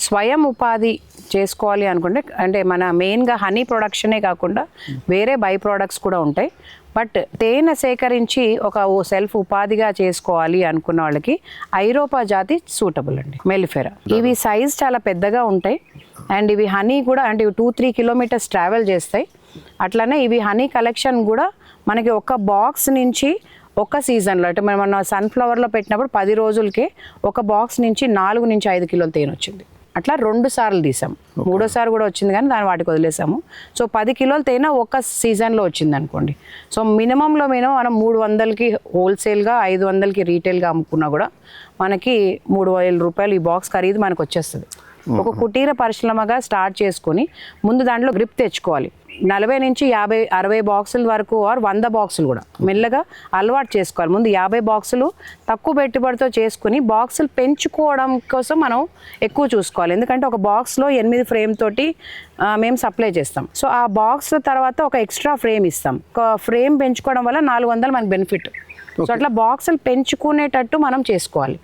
స్వయం ఉపాధి చేసుకోవాలి అనుకుంటే అంటే మన మెయిన్గా హనీ ప్రొడక్షనే కాకుండా వేరే బై ప్రోడక్ట్స్ కూడా ఉంటాయి. బట్ తేనె సేకరించి ఒక సెల్ఫ్ ఉపాధిగా చేసుకోవాలి అనుకున్న వాళ్ళకి ఐరోపా జాతి సూటబుల్ అండి, మెలిఫెరా. ఇవి సైజ్ చాలా పెద్దగా ఉంటాయి అండ్ ఇవి హనీ కూడా అంటే 2-3 కిలోమీటర్స్ ట్రావెల్ చేస్తాయి. అట్లానే ఇవి హనీ కలెక్షన్ కూడా మనకి ఒక బాక్స్ నుంచి ఒక సీజన్లో అంటే మనం సన్ఫ్లవర్లో పెట్టినప్పుడు 10 రోజులకే ఒక బాక్స్ నుంచి 4-5 కిలోలు తేనె వచ్చింది. అట్లా 2 సార్లు తీసాం, 3వ సారి కూడా వచ్చింది కానీ దాన్ని వాటికి వదిలేసాము. సో 10 కిలోలు తేనె ఒక సీజన్లో వచ్చింది అనుకోండి. సో మినిమంలో మనం 300కి హోల్సేల్గా 500కి రీటైల్గా అమ్ముకున్నా కూడా మనకి 3000 రూపాయలు ఈ బాక్స్ ఖరీదు మనకు వచ్చేస్తుంది. ఒక కుటీర పరిశ్రమగా స్టార్ట్ చేసుకొని ముందు దాంట్లో గ్రిప్ తెచ్చుకోవాలి. 40 నుంచి 50-60 బాక్సుల వరకు ఆర్ 100 బాక్సులు కూడా మెల్లగా అలవాటు చేసుకోవాలి. ముందు 50 బాక్సులు తక్కువ పెట్టుబడితో చేసుకుని బాక్సులు పెంచుకోవడం కోసం మనం ఎక్కువ చూసుకోవాలి. ఎందుకంటే ఒక బాక్స్లో 8 ఫ్రేమ్ తోటి మేము సప్లై చేస్తాం. సో ఆ బాక్స్ తర్వాత ఒక ఎక్స్ట్రా ఫ్రేమ్ ఇస్తాం. ఒక ఫ్రేమ్ పెంచుకోవడం వల్ల 400 మనకు బెనిఫిట్. సో అట్లా బాక్సులు పెంచుకునేటట్టు మనం చేసుకోవాలి.